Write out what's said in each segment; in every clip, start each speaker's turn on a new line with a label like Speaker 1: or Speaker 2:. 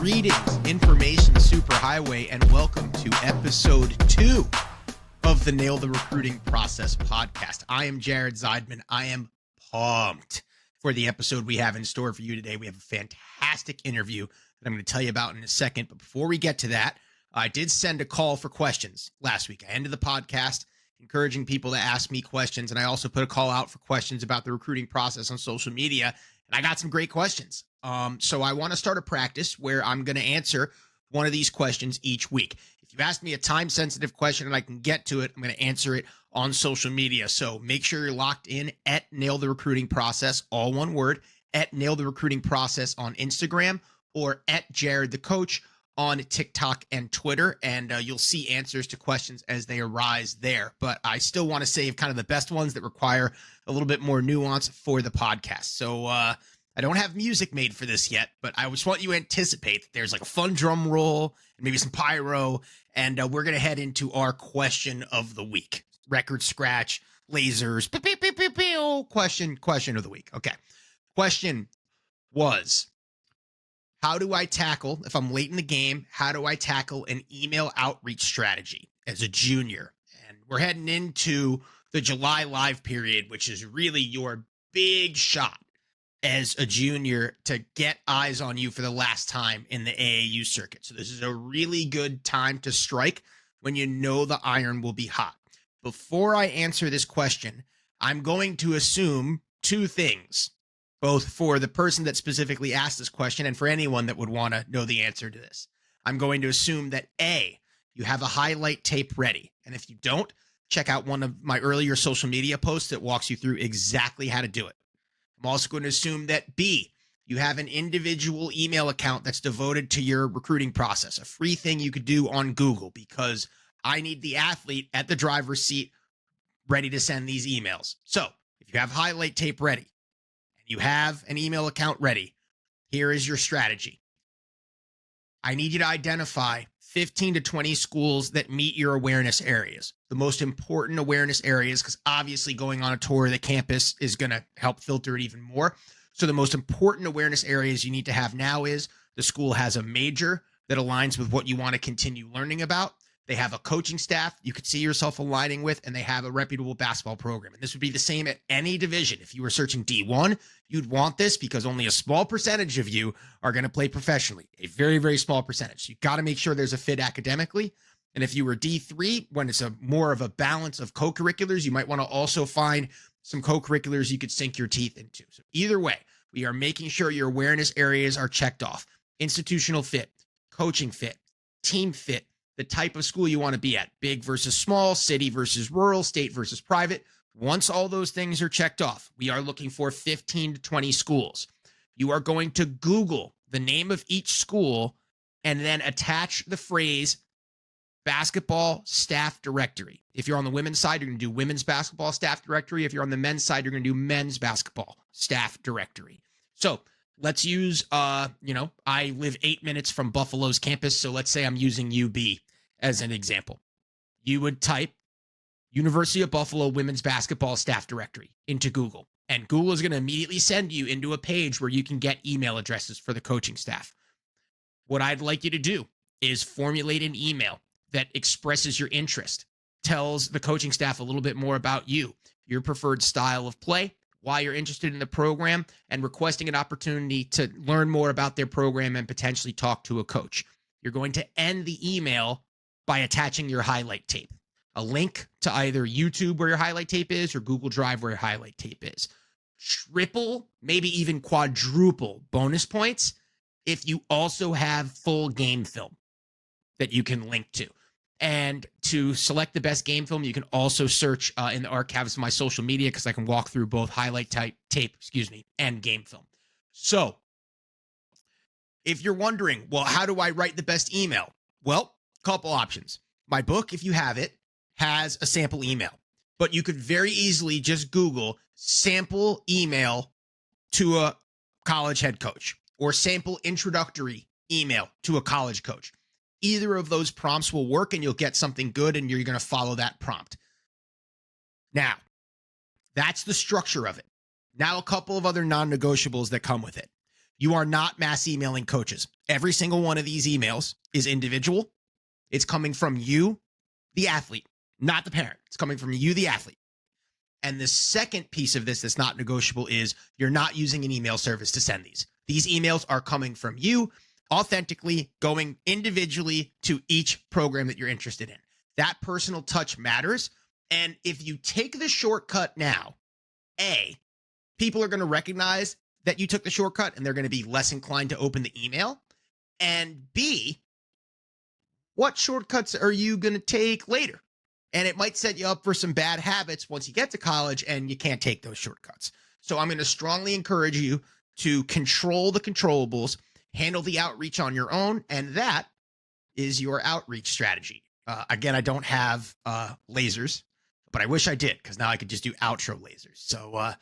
Speaker 1: Greetings, information superhighway, and welcome to episode 2 of the Nail the Recruiting Process podcast. I am Jared Zeidman. I am pumped for the episode we have in store for you today. We have a fantastic interview that I'm going to tell you about in a second. But before we get to that, I did send a call for questions last week. I ended the podcast encouraging people to ask me questions, and I also put a call out for questions about the recruiting process on social media, and I got some great questions. So I want to start a practice where I'm going to answer one of these questions each week. If you ask me a time-sensitive question and I can get to it, I'm going to answer it on social media. So make sure you're locked in at Nail the Recruiting Process, all one word, at Nail the Recruiting Process on Instagram, or at Jared the Coach on TikTok and Twitter, and you'll see answers to questions as they arise there. But I still want to save kind of the best ones that require a little bit more nuance for the podcast. So I don't have music made for this yet, but I just want you to anticipate that there's like a fun drum roll and maybe some pyro, and we're going to head into our question of the week. Record scratch, lasers, question of the week. Okay. Question was, how do I tackle, if I'm late in the game, how do I tackle an email outreach strategy as a junior? And we're heading into the July live period, which is really your big shot as a junior to get eyes on you for the last time in the AAU circuit. So this is a really good time to strike when you know the iron will be hot. Before I answer this question, I'm going to assume two things, both for the person that specifically asked this question and for anyone that would want to know the answer to this. I'm going to assume that A, you have a highlight tape ready. And if you don't, check out one of my earlier social media posts that walks you through exactly how to do it. I'm also going to assume that B, you have an individual email account that's devoted to your recruiting process, a free thing you could do on Google, because I need the athlete at the driver's seat ready to send these emails. So if you have highlight tape ready and you have an email account ready, here is your strategy. I need you to identify 15 to 20 schools that meet your awareness areas, the most important awareness areas, because obviously going on a tour of the campus is going to help filter it even more. So the most important awareness areas you need to have now is the school has a major that aligns with what you want to continue learning about. They have a coaching staff you could see yourself aligning with, and they have a reputable basketball program. And this would be the same at any division. If you were searching D1, you'd want this because only a small percentage of you are going to play professionally, a very, very small percentage. So you've got to make sure there's a fit academically. And if you were D3, when it's a more of a balance of co-curriculars, you might want to also find some co-curriculars you could sink your teeth into. So either way, we are making sure your awareness areas are checked off. Institutional fit, coaching fit, team fit, the type of school you want to be at, big versus small, city versus rural, state versus private. Once all those things are checked off, we are looking for 15 to 20 schools. You are going to Google the name of each school and then attach the phrase basketball staff directory. If you're on the women's side, you're going to do women's basketball staff directory. If you're on the men's side, you're going to do men's basketball staff directory. So let's use, I live 8 minutes from Buffalo's campus. So let's say I'm using UB as an example. You would type University of Buffalo women's basketball staff directory into Google, and Google is going to immediately send you into a page where you can get email addresses for the coaching staff. What I'd like you to do is formulate an email that expresses your interest, tells the coaching staff a little bit more about you, your preferred style of play, why you're interested in the program, and requesting an opportunity to learn more about their program and potentially talk to a coach. You're going to end the email by attaching your highlight tape, a link to either YouTube where your highlight tape is or Google Drive where your highlight tape is. Triple, maybe even quadruple bonus points if you also have full game film that you can link to. And to select the best game film, you can also search in the archives of my social media, because I can walk through both highlight tape, and game film. So if you're wondering, well, how do I write the best email? Well, couple options. My book, if you have it, has a sample email, but you could very easily just Google sample email to a college head coach or sample introductory email to a college coach. Either of those prompts will work and you'll get something good, and you're going to follow that prompt. Now, that's the structure of it. Now, a couple of other non-negotiables that come with it. You are not mass emailing coaches. Every single one of these emails is individual. It's coming from you, the athlete, not the parent. It's coming from you, the athlete. And the second piece of this that's not negotiable is you're not using an email service to send these. These emails are coming from you, authentically going individually to each program that you're interested in. That personal touch matters. And if you take the shortcut now, A, people are going to recognize that you took the shortcut and they're going to be less inclined to open the email. And B, what shortcuts are you going to take later? And it might set you up for some bad habits once you get to college and you can't take those shortcuts. So I'm going to strongly encourage you to control the controllables, handle the outreach on your own, and that is your outreach strategy. Again, I don't have lasers, but I wish I did, because now I could just do outro lasers. So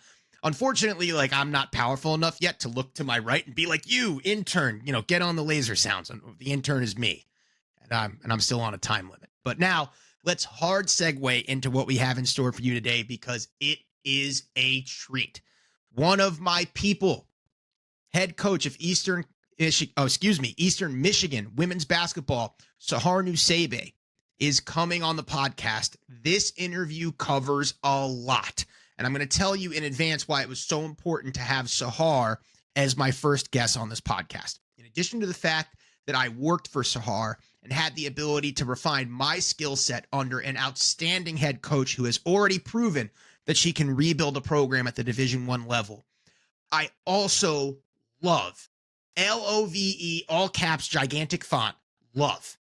Speaker 1: unfortunately, like, I'm not powerful enough yet to look to my right and be like, you intern, get on the laser sounds. The intern is me, and I'm still on a time limit. But now let's hard segue into what we have in store for you today, because it is a treat. One of my people, head coach of Eastern Michigan women's basketball, Sahar Nusseibeh, is coming on the podcast. This interview covers a lot, and I'm going to tell you in advance why it was so important to have Sahar as my first guest on this podcast. In addition to the fact that I worked for Sahar and had the ability to refine my skill set under an outstanding head coach who has already proven that she can rebuild a program at the Division I level, I also love, LOVE, all caps, gigantic font, love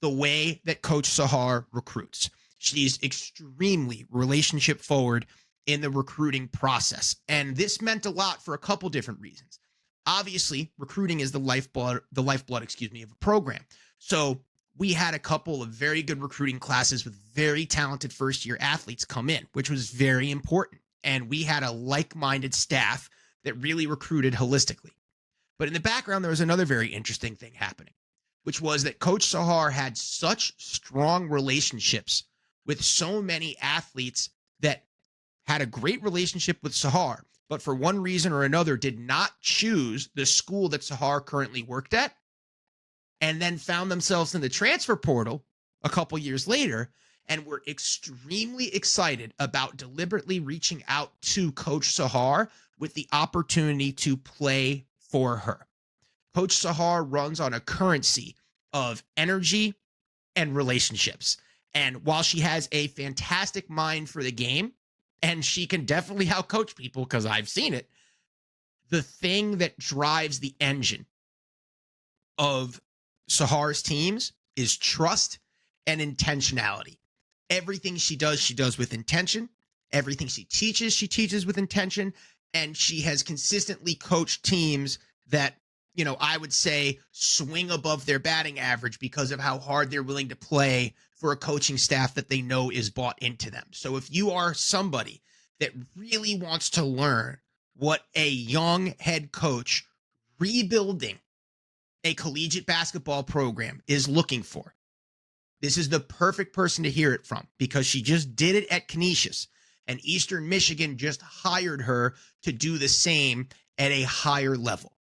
Speaker 1: the way that Coach Sahar recruits. She's extremely relationship forward in the recruiting process. And this meant a lot for a couple different reasons. Obviously, recruiting is the lifeblood, of a program. So we had a couple of very good recruiting classes with very talented first-year athletes come in, which was very important. And we had a like-minded staff that really recruited holistically. But in the background, there was another very interesting thing happening, which was that Coach Sahar had such strong relationships with so many athletes that had a great relationship with Sahar, but for one reason or another did not choose the school that Sahar currently worked at, and then found themselves in the transfer portal a couple years later, and were extremely excited about deliberately reaching out to Coach Sahar with the opportunity to play for her. Coach Sahar runs on a currency of energy and relationships. And while she has a fantastic mind for the game, and she can definitely outcoach people because I've seen it, the thing that drives the engine of Sahar's teams is trust and intentionality. Everything she does with intention. Everything she teaches with intention. And she has consistently coached teams that, I would say swing above their batting average because of how hard they're willing to play for a coaching staff that they know is bought into them. So if you are somebody that really wants to learn what a young head coach rebuilding a collegiate basketball program is looking for, this is the perfect person to hear it from, because she just did it at Canisius, and Eastern Michigan just hired her to do the same at a higher level.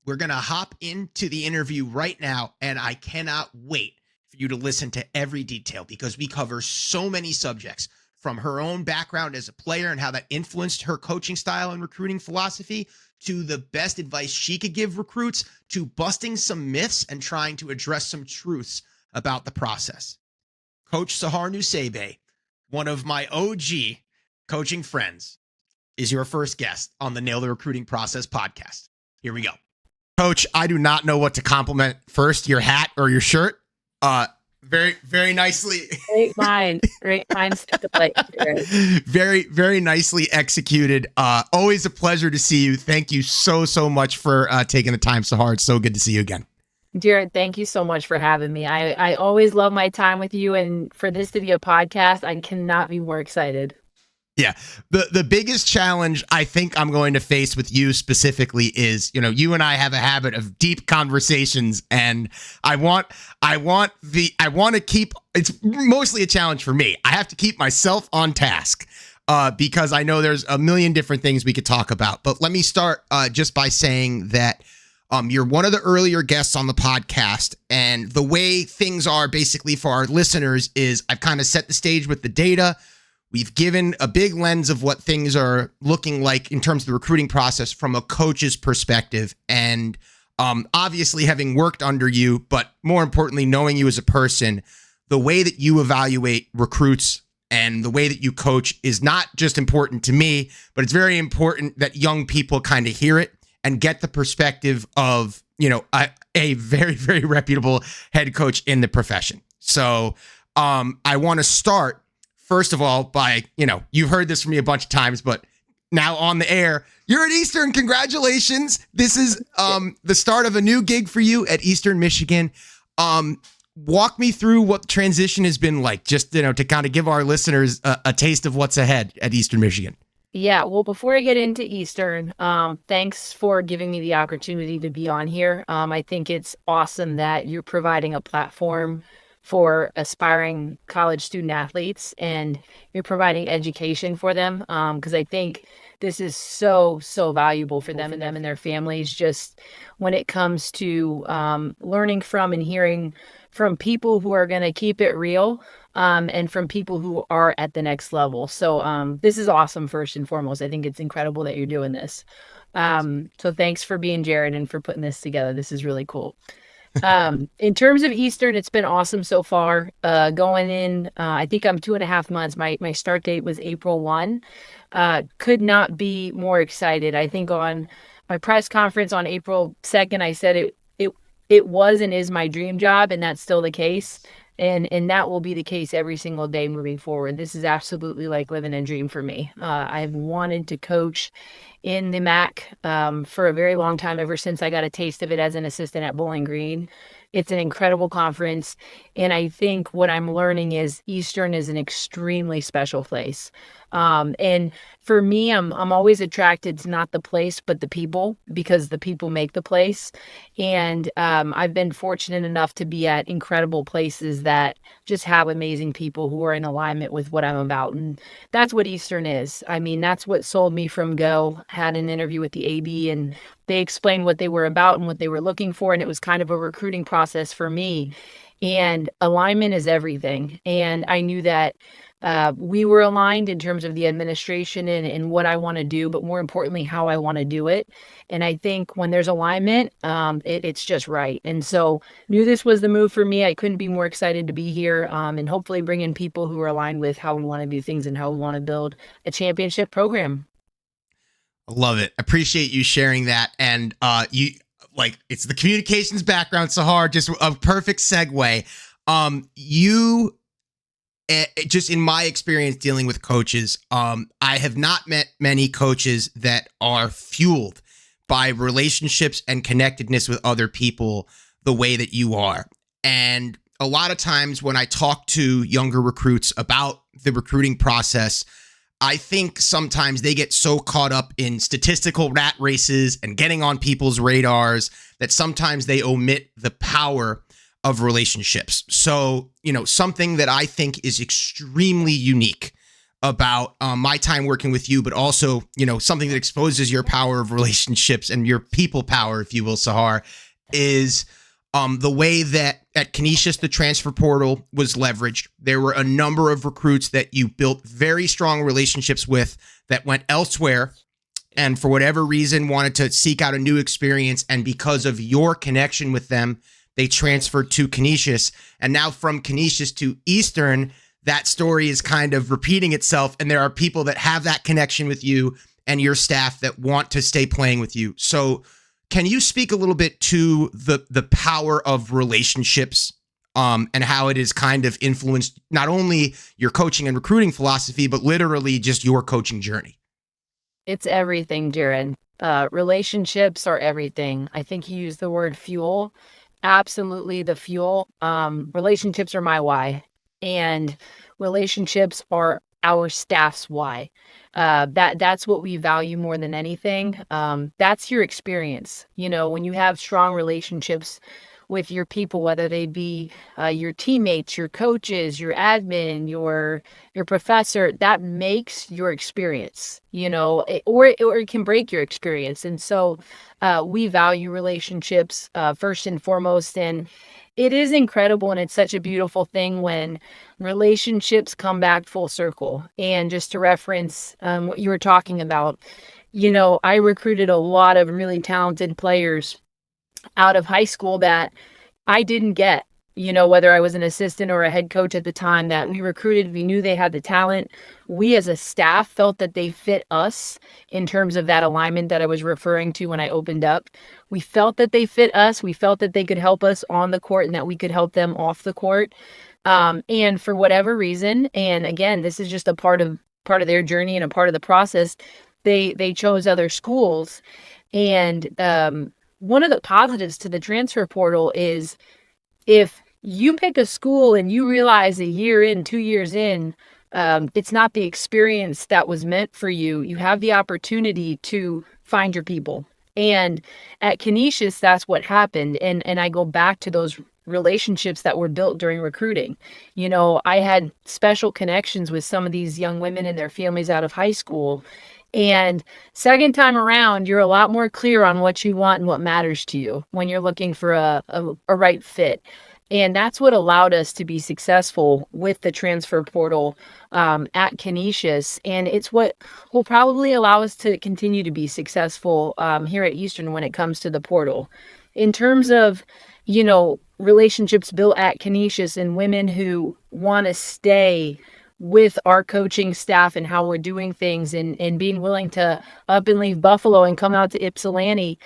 Speaker 1: We're going to hop into the interview right now, and I cannot wait for you to listen to every detail, because we cover so many subjects, from her own background as a player and how that influenced her coaching style and recruiting philosophy, to the best advice she could give recruits, to busting some myths and trying to address some truths about the process. Coach Sahar Nusseibeh, one of my OG coaching friends, is your first guest on the Nail the Recruiting Process podcast. Here we go. Coach, I do not know what to compliment first, your hat or your shirt. Very, very nicely.
Speaker 2: Great minds to the plate.
Speaker 1: Very, very nicely executed. Always a pleasure to see you. Thank you so much for taking the time, Sahar. It's so good to see you again.
Speaker 2: Jared, thank you so much for having me. I always love my time with you, and for this to be a podcast, I cannot be more excited.
Speaker 1: Yeah. The biggest challenge I think I'm going to face with you specifically is, you and I have a habit of deep conversations, and I want to keep, it's mostly a challenge for me. I have to keep myself on task. because I know there's a million different things we could talk about. But let me start just by saying that you're one of the earlier guests on the podcast. And the way things are basically for our listeners is I've kind of set the stage with the data. We've given a big lens of what things are looking like in terms of the recruiting process from a coach's perspective. And obviously having worked under you, but more importantly, knowing you as a person, the way that you evaluate recruits and the way that you coach is not just important to me, but it's very important that young people kind of hear it and get the perspective of, a very, very reputable head coach in the profession. So I want to start, first of all, by, you've heard this from me a bunch of times, but now on the air, you're at Eastern. Congratulations. This is the start of a new gig for you at Eastern Michigan. Walk me through what transition has been like, just, to kind of give our listeners a taste of what's ahead at Eastern Michigan.
Speaker 2: Yeah, well, before I get into Eastern, thanks for giving me the opportunity to be on here. I think it's awesome that you're providing a platform for aspiring college student athletes and you're providing education for them, because I think this is so, so valuable for them and their families, just when it comes to learning from and hearing from people who are going to keep it real, and from people who are at the next level. So this is awesome, first and foremost. I think it's incredible that you're doing this. So thanks for being Jared and for putting this together. This is really cool. In terms of Eastern, it's been awesome so far. Going in, I think I'm 2.5 months. My start date was April 1. Could not be more excited. I think on my press conference on April 2nd, I said it was and is my dream job, and that's still the case. And that will be the case every single day moving forward. This is absolutely like living a dream for me. I've wanted to coach in the MAC for a very long time, ever since I got a taste of it as an assistant at Bowling Green. It's an incredible conference. And I think what I'm learning is Eastern is an extremely special place. And for me, I'm always attracted to not the place, but the people, because the people make the place. And I've been fortunate enough to be at incredible places that just have amazing people who are in alignment with what I'm about. And that's what Eastern is. I mean, that's what sold me from go. Had an interview with the AB and they explained what they were about and what they were looking for. And it was kind of a recruiting process for me. And alignment is everything. And I knew that we were aligned in terms of the administration and what I want to do, but more importantly, how I want to do it. And I think when there's alignment, it's just right. And so knew this was the move for me. I couldn't be more excited to be here, and hopefully bring in people who are aligned with how we want to do things and how we want to build a championship program.
Speaker 1: I love it. Appreciate you sharing that. And it's the communications background, Sahar, just a perfect segue. You just in my experience dealing with coaches, I have not met many coaches that are fueled by relationships and connectedness with other people the way that you are. And a lot of times when I talk to younger recruits about the recruiting process, I think sometimes they get so caught up in statistical rat races and getting on people's radars that sometimes they omit the power of relationships. So, something that I think is extremely unique about my time working with you, but also, something that exposes your power of relationships and your people power, if you will, Sahar, is the way that at Canisius, the transfer portal was leveraged. There were a number of recruits that you built very strong relationships with that went elsewhere and for whatever reason wanted to seek out a new experience. And because of your connection with them, they transferred to Canisius. And now from Canisius to Eastern, that story is kind of repeating itself. And there are people that have that connection with you and your staff that want to stay playing with you. So can you speak a little bit to the power of relationships and how it has kind of influenced not only your coaching and recruiting philosophy, but literally just your coaching journey?
Speaker 2: It's everything, Jared. Relationships are everything. I think you used the word fuel. Absolutely the fuel. Relationships are my why, and relationships are our staff's why. That's what we value more than anything. That's your experience. When you have strong relationships with your people, whether they be your teammates, your coaches, your admin, your professor, that makes your experience, or it can break your experience. And so we value relationships first and foremost. And it is incredible, and it's such a beautiful thing when relationships come back full circle. And just to reference what you were talking about, I recruited a lot of really talented players out of high school that I didn't get, whether I was an assistant or a head coach at the time, that we recruited. We knew they had the talent. We as a staff felt that they fit us in terms of that alignment that I was referring to when I opened up. We felt that they fit us. We felt that they could help us on the court and that we could help them off the court. And for whatever reason, and again, this is just a part of their journey and a part of the process, they chose other schools. And one of the positives to the transfer portal is if you pick a school and you realize a year in, 2 years in, it's not the experience that was meant for you, you have the opportunity to find your people. And at Canisius, that's what happened. And I go back to those relationships that were built during recruiting. I had special connections with some of these young women and their families out of high school. And second time around, you're a lot more clear on what you want and what matters to you when you're looking for a right fit. And that's what allowed us to be successful with the transfer portal at Canisius. And it's what will probably allow us to continue to be successful here at Eastern when it comes to the portal. In terms of, relationships built at Canisius and women who want to stay with our coaching staff and how we're doing things, and being willing to up and leave Buffalo and come out to Ypsilanti.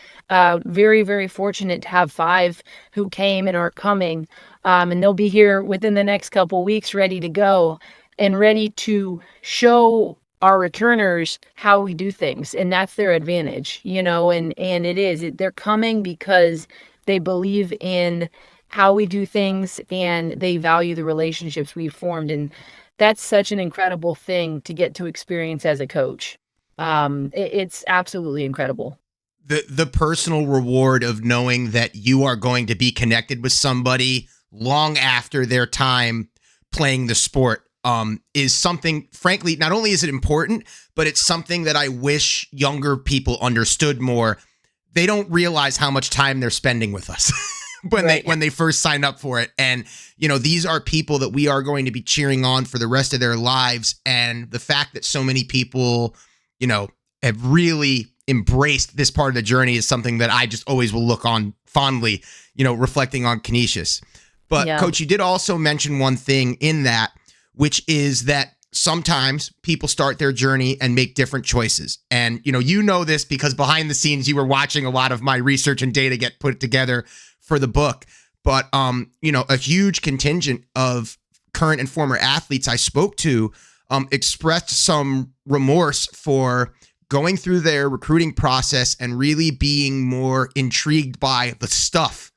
Speaker 2: Very, very fortunate to have 5 who came and are coming. And they'll be here within the next couple weeks, ready to go and ready to show our returners how we do things. And that's their advantage, and they're coming because they believe in how we do things and they value the relationships we've formed. And that's such an incredible thing to get to experience as a coach. It's absolutely incredible.
Speaker 1: The personal reward of knowing that you are going to be connected with somebody long after their time playing the sport is something, frankly, not only is it important, but it's something that I wish younger people understood more. They don't realize how much time they're spending with us. when they first sign up for it. And, these are people that we are going to be cheering on for the rest of their lives. And the fact that so many people, have really embraced this part of the journey is something that I just always will look on fondly, reflecting on Canisius. But yeah. Coach, you did also mention one thing in that, which is that sometimes people start their journey and make different choices. And, this because behind the scenes, you were watching a lot of my research and data get put together for the book. But, a huge contingent of current and former athletes I spoke to expressed some remorse for going through their recruiting process and really being more intrigued by the stuff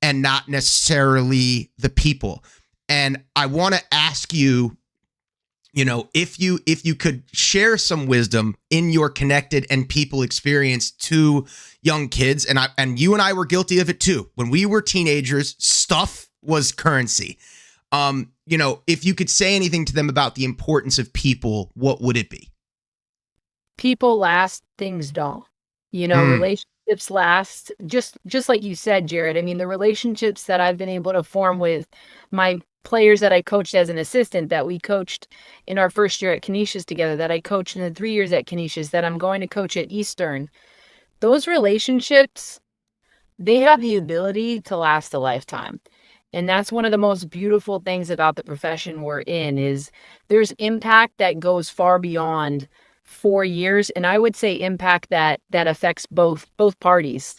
Speaker 1: and not necessarily the people. And I want to ask you, if you could share some wisdom in your connected and people experience to young kids, and you and I were guilty of it too. When we were teenagers, stuff was currency. If you could say anything to them about the importance of people, what would it be?
Speaker 2: People last, things don't. Relationships last, just like you said, Jared. I mean, the relationships that I've been able to form with my players that I coached as an assistant, that we coached in our first year at Canisius together, that I coached in the 3 years at Canisius, that I'm going to coach at Eastern, those relationships, they have the ability to last a lifetime. And that's one of the most beautiful things about the profession we're in, is there's impact that goes far beyond 4 years. And I would say impact that affects both parties.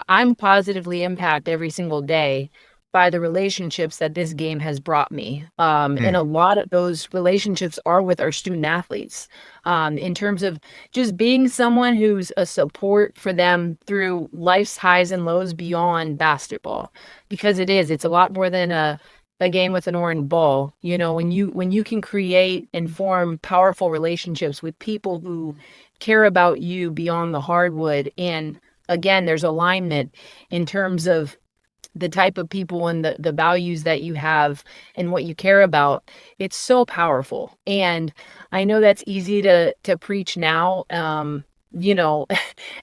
Speaker 2: I'm positively impacted every single day by the relationships that this game has brought me. And a lot of those relationships are with our student athletes, in terms of just being someone who's a support for them through life's highs and lows beyond basketball, because it's a lot more than a game with an orange ball. When you can create and form powerful relationships with people who care about you beyond the hardwood. And again, there's alignment in terms of the type of people and the values that you have and what you care about, it's so powerful. And I know that's easy to preach now, you know,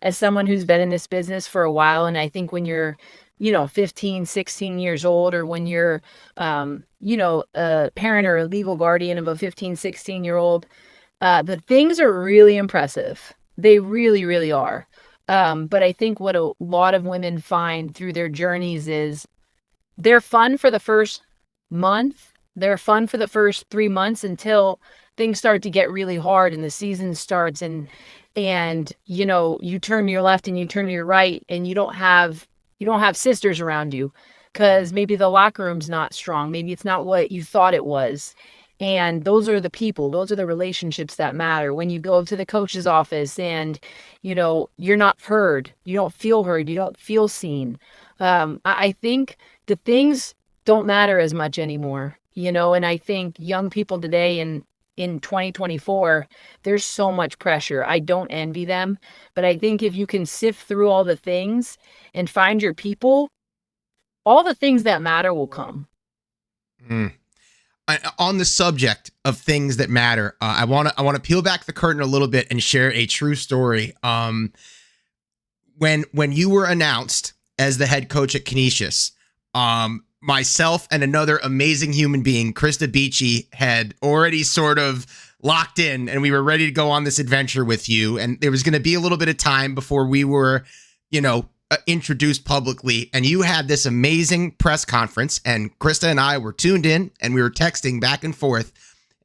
Speaker 2: as someone who's been in this business for a while. And I think when you're, 15, 16 years old, or when you're, a parent or a legal guardian of a 15, 16-year-old, the things are really impressive. They really, really are. But I think what a lot of women find through their journeys is they're fun for the first month. They're fun for the first 3 months until things start to get really hard and the season starts, and you turn to your left and you turn to your right, and you don't have sisters around you because maybe the locker room's not strong. Maybe it's not what you thought it was. And those are the people, those are the relationships that matter. When you go to the coach's office and, you're not heard, you don't feel seen. I think the things don't matter as much anymore, and I think young people today in 2024, there's so much pressure. I don't envy them, but I think if you can sift through all the things and find your people, all the things that matter will come.
Speaker 1: Mm. On the subject of things that matter, I want to peel back the curtain a little bit and share a true story. When you were announced as the head coach at Canisius, myself and another amazing human being, Krista Beachy, had already sort of locked in, and we were ready to go on this adventure with you. And there was going to be a little bit of time before we were, introduced publicly. And you had this amazing press conference, and Krista and I were tuned in, and we were texting back and forth.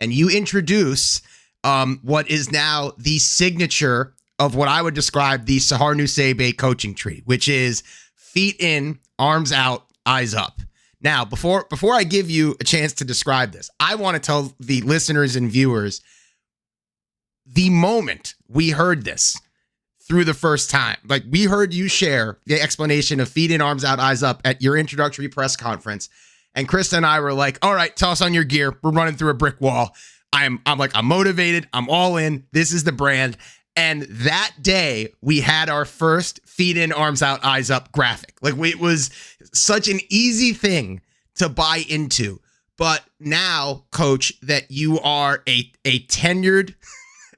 Speaker 1: And you introduce what is now the signature of what I would describe the Sahar Nusseibeh coaching tree, which is feet in, arms out, eyes up. Now, before I give you a chance to describe this, I want to tell the listeners and viewers, the moment we heard this through the first time, like we heard you share the explanation of feet in, arms out, eyes up at your introductory press conference, and Krista and I were like, all right, toss on your gear. We're running through a brick wall. I'm motivated. I'm all in. This is the brand. And that day we had our first feet in, arms out, eyes up graphic. It was such an easy thing to buy into. But now, Coach, that you are a tenured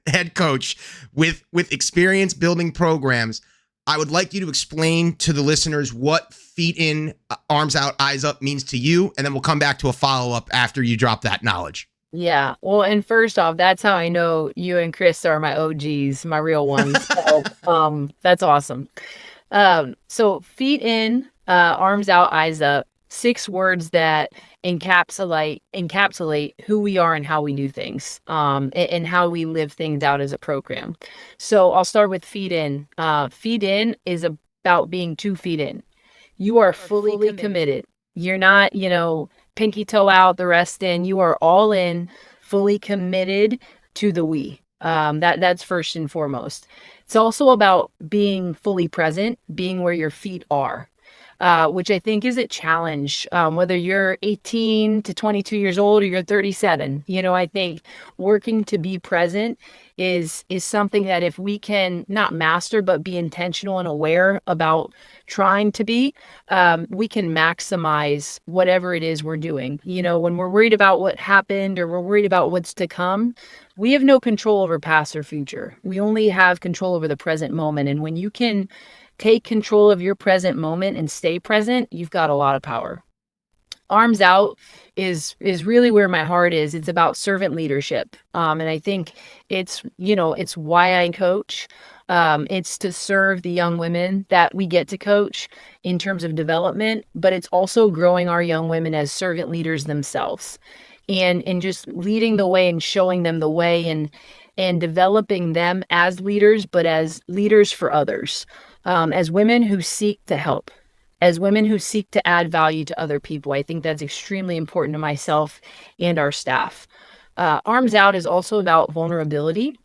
Speaker 1: head coach with experience building programs, I would like you to explain to the listeners what feet in, arms out, eyes up means to you. And then we'll come back to a follow-up after you drop that knowledge.
Speaker 2: Yeah. Well, and first off, that's how I know you and Chris are my OGs, my real ones. So, that's awesome. So feet in, arms out, eyes up, 6 words that encapsulate who we are and how we do things, and how we live things out as a program. So I'll start with feet in. Feet in is about being 2 feet in. You are fully committed. You're not, pinky toe out, the rest in. You are all in, fully committed to the we. That's first and foremost. It's also about being fully present, being where your feet are, which I think is a challenge, whether you're 18 to 22 years old or you're 37. I think working to be present is something that if we can not master, but be intentional and aware about trying to be, we can maximize whatever it is we're doing. When we're worried about what happened or we're worried about what's to come, we have no control over past or future. We only have control over the present moment. And when you can take control of your present moment and stay present, you've got a lot of power. Arms out is really where my heart is. It's about servant leadership. And I think it's why I coach. It's to serve the young women that we get to coach in terms of development, but it's also growing our young women as servant leaders themselves, and just leading the way and showing them the way, and developing them as leaders, but as leaders for others, as women who seek to help, as women who seek to add value to other people. I think that's extremely important to myself and our staff. Arms out is also about vulnerability.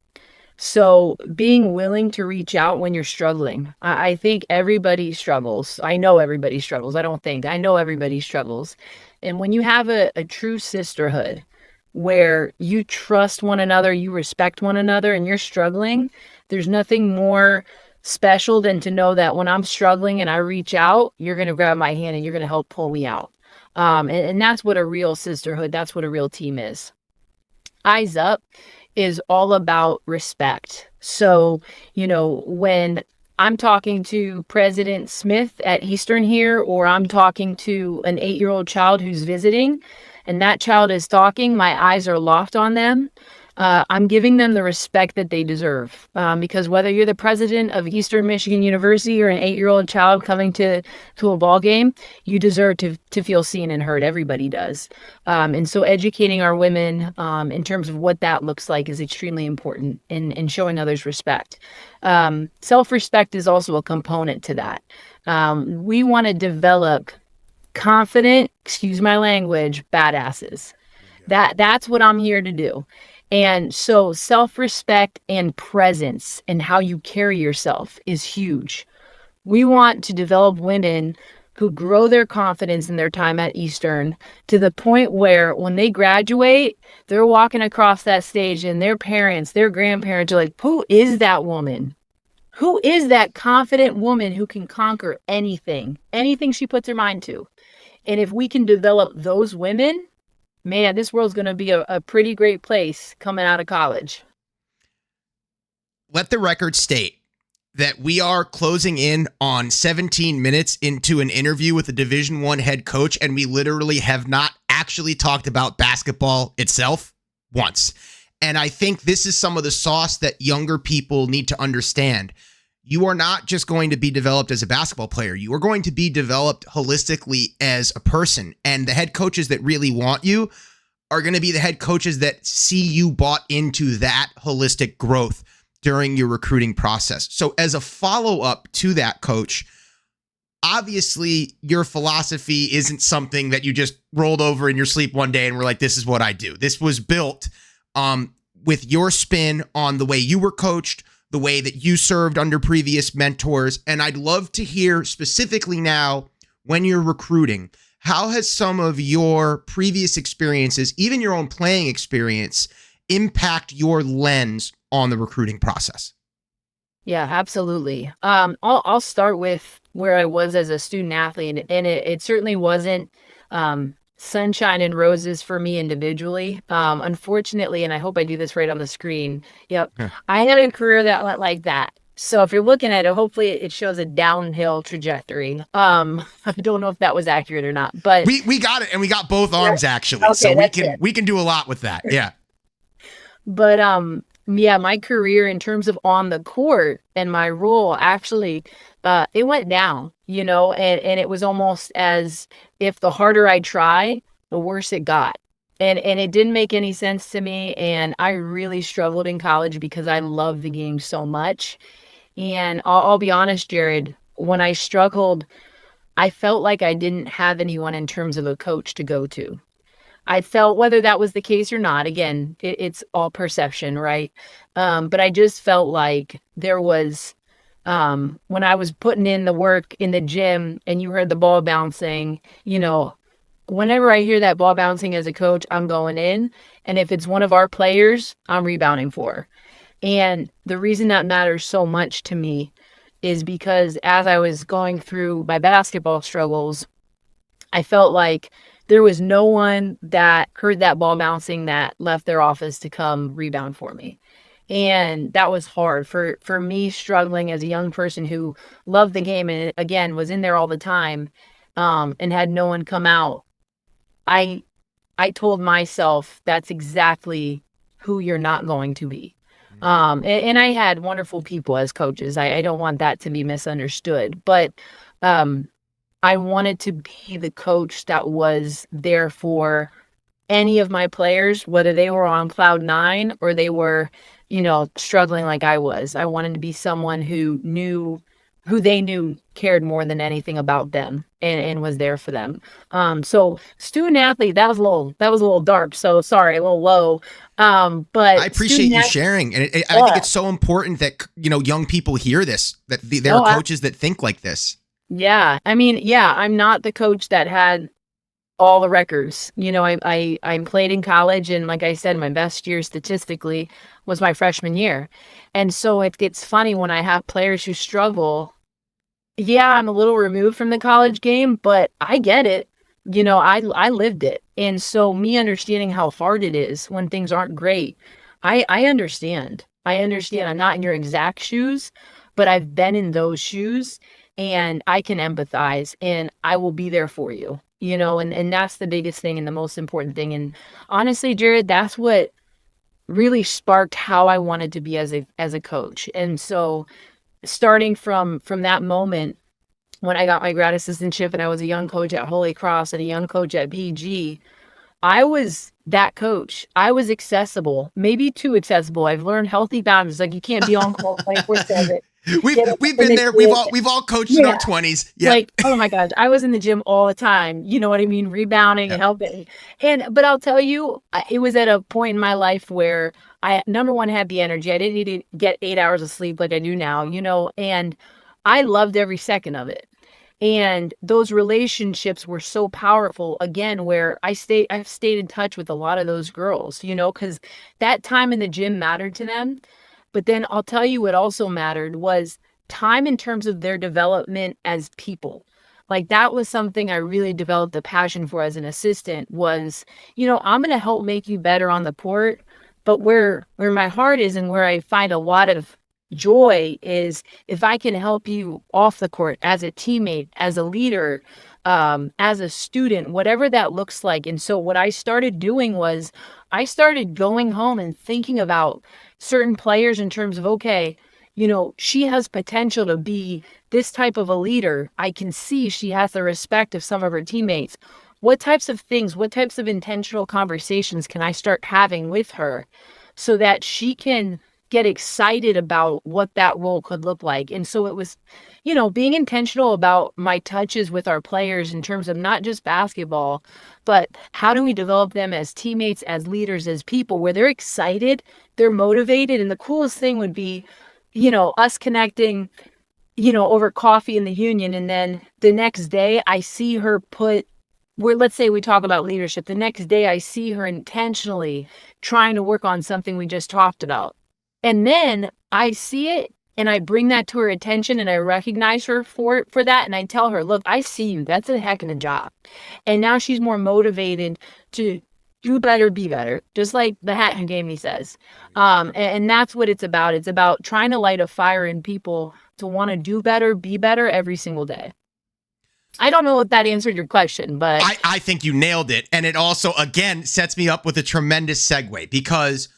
Speaker 2: So being willing to reach out when you're struggling. I think everybody struggles. I know everybody struggles. I know everybody struggles. And when you have a true sisterhood where you trust one another, you respect one another, and you're struggling, there's nothing more special than to know that when I'm struggling and I reach out, you're going to grab my hand and you're going to help pull me out. And that's what a real sisterhood, that's what a real team is. Eyes Up is all about respect. So, when I'm talking to President Smith at Eastern here, or I'm talking to an 8-year-old child who's visiting, and that child is talking, my eyes are locked on them. I'm giving them the respect that they deserve. Because whether you're the president of Eastern Michigan University or an 8-year-old child coming to a ball game, you deserve to feel seen and heard. Everybody does. And so educating our women in terms of what that looks like is extremely important in showing others respect. Self-respect is also a component to that. We want to develop confident, excuse my language, badasses. That's what I'm here to do. And so self-respect and presence and how you carry yourself is huge. We want to develop women who grow their confidence in their time at Eastern to the point where when they graduate, they're walking across that stage and their parents, their grandparents are like, who is that woman? Who is that confident woman who can conquer anything she puts her mind to? And if we can develop those women, man, this world's going to be a pretty great place coming out of college.
Speaker 1: Let the record state that we are closing in on 17 minutes into an interview with a Division I head coach, and we literally have not actually talked about basketball itself once. And I think this is some of the sauce that younger people need to understand. You are not just going to be developed as a basketball player. You are going to be developed holistically as a person. And the head coaches that really want you are going to be the head coaches that see you bought into that holistic growth during your recruiting process. So as a follow-up to that, Coach, obviously your philosophy isn't something that you just rolled over in your sleep one day and were like, this is what I do. This was built with your spin on the way you were coached, the way that you served under previous mentors. And I'd love to hear specifically now, when you're recruiting, how has some of your previous experiences, even your own playing experience, impact your lens on the recruiting process?
Speaker 2: Yeah, absolutely. I'll start with where I was as a student athlete, and it certainly wasn't sunshine and roses for me individually. Unfortunately, and I hope I do this right on the screen. Yep.
Speaker 1: Yeah.
Speaker 2: I had a career that went like that. So if you're looking at it, hopefully it shows a downhill trajectory. I don't know if that was accurate or not, but
Speaker 1: we got it, and we got both arms actually.
Speaker 2: Okay,
Speaker 1: so
Speaker 2: that's
Speaker 1: we can do a lot with that. Yeah.
Speaker 2: But yeah, my career in terms of on the court and my role actually it went down, and it was almost as if the harder I try, the worse it got. And it didn't make any sense to me, and I really struggled in college because I loved the game so much. And I'll be honest, Jared, when I struggled, I felt like I didn't have anyone in terms of a coach to go to. I felt, whether that was the case or not, again, it's all perception, right? But I just felt like there was, when I was putting in the work in the gym and you heard the ball bouncing, whenever I hear that ball bouncing as a coach, I'm going in. And if it's one of our players, I'm rebounding for. And the reason that matters so much to me is because as I was going through my basketball struggles, I felt like there was no one that heard that ball bouncing that left their office to come rebound for me. And that was hard for me, struggling as a young person who loved the game and, again, was in there all the time, and had no one come out. I told myself that's exactly who you're not going to be. And I had wonderful people as coaches. I don't want that to be misunderstood, but I wanted to be the coach that was there for any of my players, whether they were on cloud nine or they were, struggling like I was. I wanted to be someone who they knew cared more than anything about them and was there for them. So student athlete, that was a little dark. So sorry, a little low. But
Speaker 1: I appreciate you sharing. And I think it's so important that, young people hear this, that there are coaches that think like this.
Speaker 2: Yeah. I mean, yeah, I'm not the coach that had all the records. I played in college, and like I said, my best year statistically was my freshman year. And so it's funny when I have players who struggle. Yeah, I'm a little removed from the college game, but I get it. I lived it. And so me understanding how hard it is when things aren't great, I understand. I understand. I'm not in your exact shoes, but I've been in those shoes, and I can empathize, and I will be there for you. And that's the biggest thing and the most important thing. And honestly, Jared, that's what really sparked how I wanted to be as a coach. And so starting from that moment when I got my grad assistantship and I was a young coach at Holy Cross and a young coach at PG, I was that coach. I was accessible, maybe too accessible. I've learned healthy boundaries. Like, you can't be on call 24/7.
Speaker 1: We've been there. We've all coached in our 20s. Yeah.
Speaker 2: Like, oh my gosh, I was in the gym all the time. You know what I mean? Rebounding and
Speaker 1: Yep.
Speaker 2: helping. But I'll tell you, it was at a point in my life where I, number one, had the energy. I didn't need to get 8 hours of sleep like I do now, and I loved every second of it. And those relationships were so powerful, again, where I've stayed in touch with a lot of those girls, because that time in the gym mattered to them. But then I'll tell you what also mattered was time in terms of their development as people. Like, that was something I really developed a passion for as an assistant was, I'm going to help make you better on the court, but where my heart is and where I find a lot of joy is if I can help you off the court as a teammate, as a leader, as a student, whatever that looks like. And so what I started doing was I started going home and thinking about certain players in terms of, okay, she has potential to be this type of a leader. I can see she has the respect of some of her teammates. What types of things, what types of intentional conversations can I start having with her so that she can get excited about what that role could look like? And so it was, being intentional about my touches with our players in terms of not just basketball, but how do we develop them as teammates, as leaders, as people, where they're excited, they're motivated. And the coolest thing would be, us connecting, over coffee in the union. And then the next day I see her let's say we talk about leadership. The next day I see her intentionally trying to work on something we just talked about. And then I see it and I bring that to her attention and I recognize her for that. And I tell her, look, I see you. That's a heck of a job. And now she's more motivated to do better, be better, just like the hat you gave me says. And that's what it's about. It's about trying to light a fire in people to want to do better, be better every single day. I don't know if that answered your question, but
Speaker 1: I think you nailed it. And it also, again, sets me up with a tremendous segue because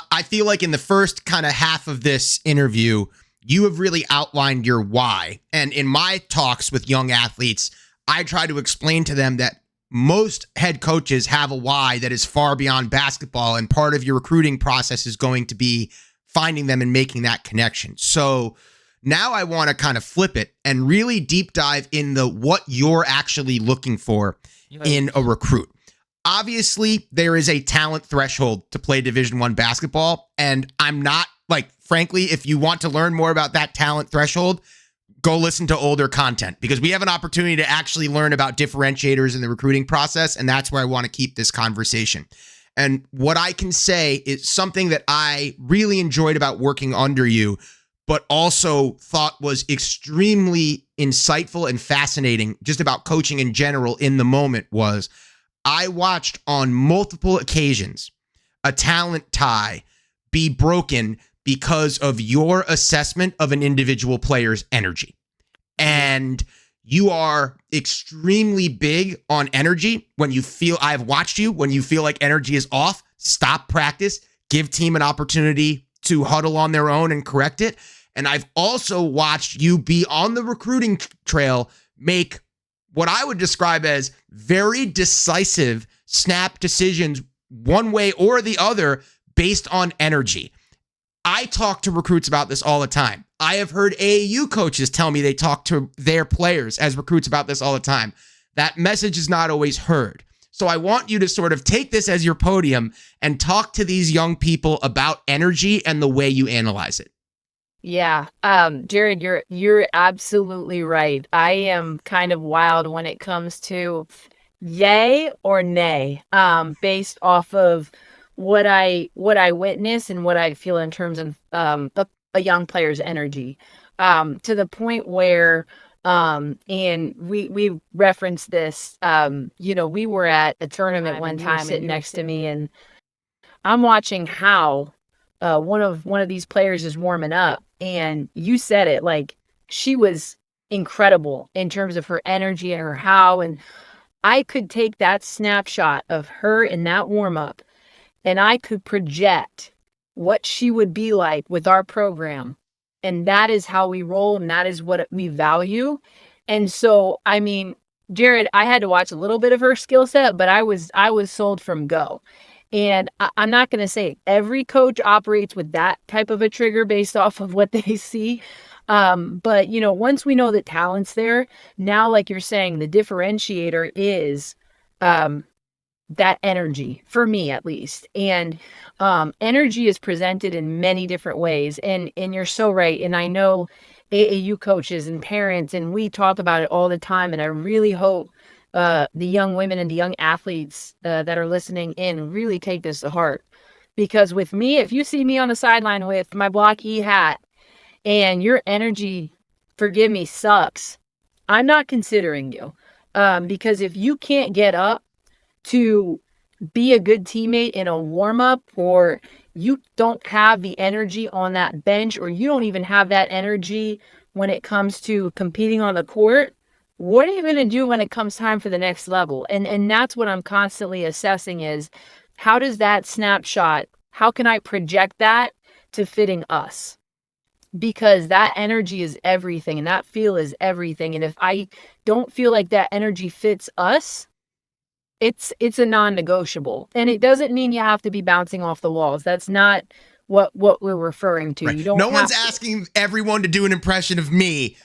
Speaker 1: I feel like in the first kind of half of this interview, you have really outlined your why. And in my talks with young athletes, I try to explain to them that most head coaches have a why that is far beyond basketball. And part of your recruiting process is going to be finding them and making that connection. So now I want to kind of flip it and really deep dive in what you're actually looking for in a recruit. Obviously, there is a talent threshold to play Division I basketball. And I'm not frankly, if you want to learn more about that talent threshold, go listen to older content because we have an opportunity to actually learn about differentiators in the recruiting process. And that's where I want to keep this conversation. And what I can say is something that I really enjoyed about working under you, but also thought was extremely insightful and fascinating just about coaching in general in the moment was I watched on multiple occasions a talent tie be broken because of your assessment of an individual player's energy. And you are extremely big on energy. When you feel, I've watched you, when you feel like energy is off, stop practice, give team an opportunity to huddle on their own and correct it. And I've also watched you be on the recruiting trail, make what I would describe as very decisive snap decisions one way or the other based on energy. I talk to recruits about this all the time. I have heard AAU coaches tell me they talk to their players as recruits about this all the time. That message is not always heard. So I want you to sort of take this as your podium and talk to these young people about energy and the way you analyze it.
Speaker 2: Yeah. Jared, you're absolutely right. I am kind of wild when it comes to yay or nay, based off of what I witness and what I feel in terms of a young player's energy, to the point where and we referenced this. We were at a tournament one time, sitting next to me, and I'm watching how one of these players is warming up, and you said it, like, she was incredible in terms of her energy and her how, and I could take that snapshot of her in that warm up and I could project what she would be like with our program. And that is how we roll, and that is what we value. And so, I mean, Jared, I had to watch a little bit of her skill set, but I was sold from go. And I'm not going to say every coach operates with that type of a trigger based off of what they see. But once we know that talent's there, now, like you're saying, the differentiator is um, that energy, for me at least. And energy is presented in many different ways. And you're so right. And I know AAU coaches and parents, and we talk about it all the time. And I really hope the young women and the young athletes that are listening in really take this to heart. Because with me, if you see me on the sideline with my Block E hat and your energy, forgive me, sucks, I'm not considering you. Because if you can't get up to be a good teammate in a warm up, or you don't have the energy on that bench, or you don't even have that energy when it comes to competing on the court, what are you going to do when it comes time for the next level? And that's what I'm constantly assessing is, how does that snapshot, how can I project that to fitting us? Because that energy is everything, and that feel is everything. And if I don't feel like that energy fits us, it's a non-negotiable. And it doesn't mean you have to be bouncing off the walls. That's not what we're referring to.
Speaker 1: Right.
Speaker 2: You don't
Speaker 1: No
Speaker 2: have
Speaker 1: one's
Speaker 2: to.
Speaker 1: asking everyone to do an impression of me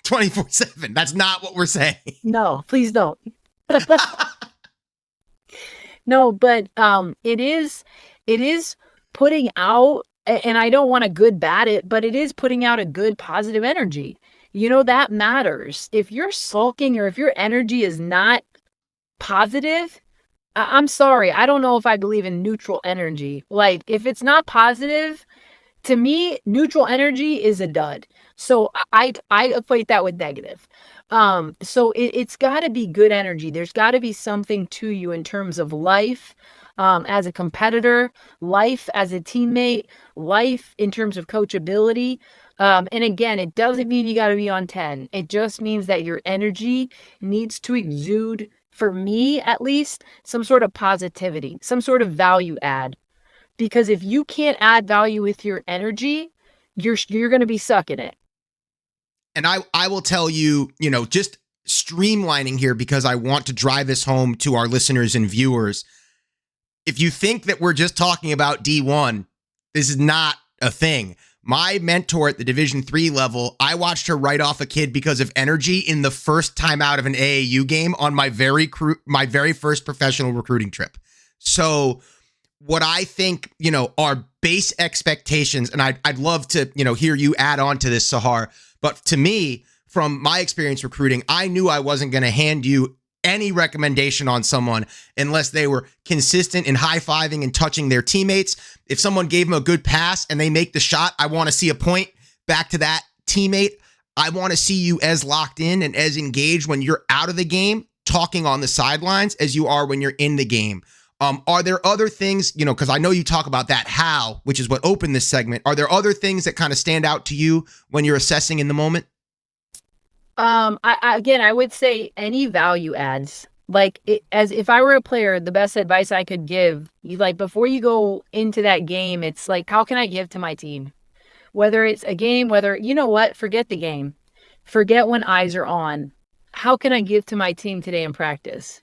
Speaker 1: 24/7. That's not what we're saying.
Speaker 2: No, please don't. No, but it is putting out, and I don't want to good bad it, but it is putting out a good positive energy. That matters. If you're sulking, or if your energy is not positive, I'm sorry. I don't know if I believe in neutral energy. Like, if it's not positive, to me, neutral energy is a dud. So I equate that with negative. So it's got to be good energy. There's got to be something to you in terms of life, as a competitor, life as a teammate, life in terms of coachability. And again, it doesn't mean you got to be on 10. It just means that your energy needs to exude, for me at least, some sort of positivity, some sort of value add. Because if you can't add value with your energy, you're going to be sucking it.
Speaker 1: And I will tell you, just streamlining here because I want to drive this home to our listeners and viewers. If you think that we're just talking about D1, this is not a thing. My mentor at the Division III level, I watched her write off a kid because of energy in the first time out of an AAU game on my very first professional recruiting trip. So what I think, are base expectations, and I'd love to, hear you add on to this, Sahar. But to me, from my experience recruiting, I knew I wasn't going to hand you any recommendation on someone unless they were consistent in high-fiving and touching their teammates. If someone gave them a good pass and they make the shot, I want to see a point back to that teammate. I want to see you as locked in and as engaged when you're out of the game, talking on the sidelines, as you are when you're in the game. Are there other things, because I know you talk about that how, which is what opened this segment. Are there other things that kind of stand out to you when you're assessing in the moment?
Speaker 2: I would say any value adds. Like, as if I were a player, the best advice I could give you, like, before you go into that game, it's like, how can I give to my team? Whether it's a game, forget the game. Forget when eyes are on. How can I give to my team today in practice?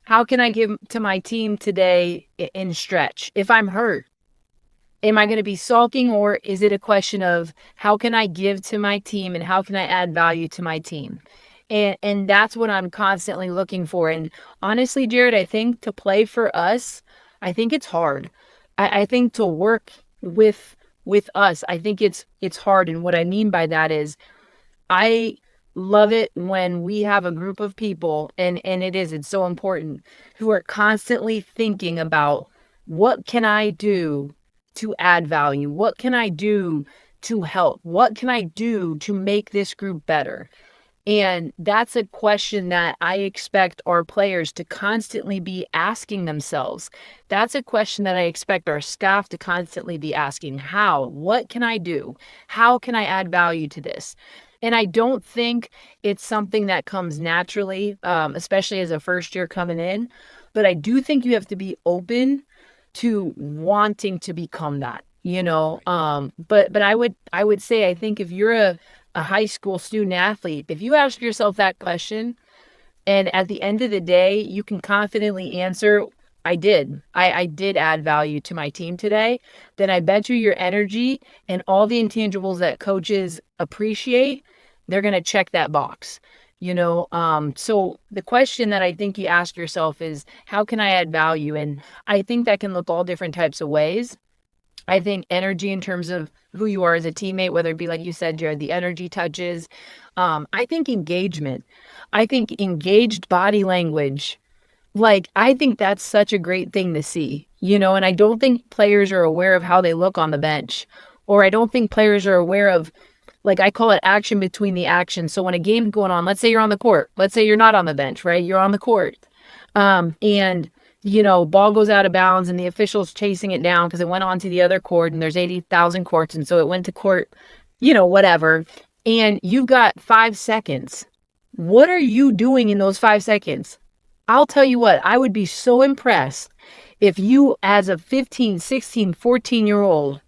Speaker 2: How can I give to my team today in stretch? If I'm hurt, am I going to be sulking, or is it a question of how can I give to my team and how can I add value to my team? And that's what I'm constantly looking for. And honestly, Jared, I think to play for us, I think it's hard. I think to work with us, I think it's hard. And what I mean by that is, I love it when we have a group of people, and it's so important, who are constantly thinking about, what can I do to add value? What can I do to help? What can I do to make this group better? And that's a question that I expect our players to constantly be asking themselves. That's a question that I expect our staff to constantly be asking. How? What can I do? How can I add value to this? And I don't think it's something that comes naturally, especially as a first year coming in. But I do think you have to be open to wanting to become that, you know. But I would say, I think if you're a high school student athlete, if you ask yourself that question, and at the end of the day, you can confidently answer, I did. I did add value to my team today, then I bet you your energy and all the intangibles that coaches appreciate, they're going to check that box. You know, so the question that I think you ask yourself is, how can I add value? And I think that can look all different types of ways. I think energy in terms of who you are as a teammate, whether it be, like you said, Jared, the energy touches. I think engagement. I think engaged body language. Like, I think that's such a great thing to see, you know, and I don't think players are aware of how they look on the bench, or I don't think players are aware of, like, I call it action between the actions. So when a game's going on, let's say you're on the court, let's say you're not on the bench, right? You're on the court. And ball goes out of bounds and the official's chasing it down because it went on to the other court, and there's 80,000 courts. And so it went to court, whatever. And you've got 5 seconds. What are you doing in those 5 seconds? I'll tell you what, I would be so impressed if you, as a 15, 16, 14-year-old,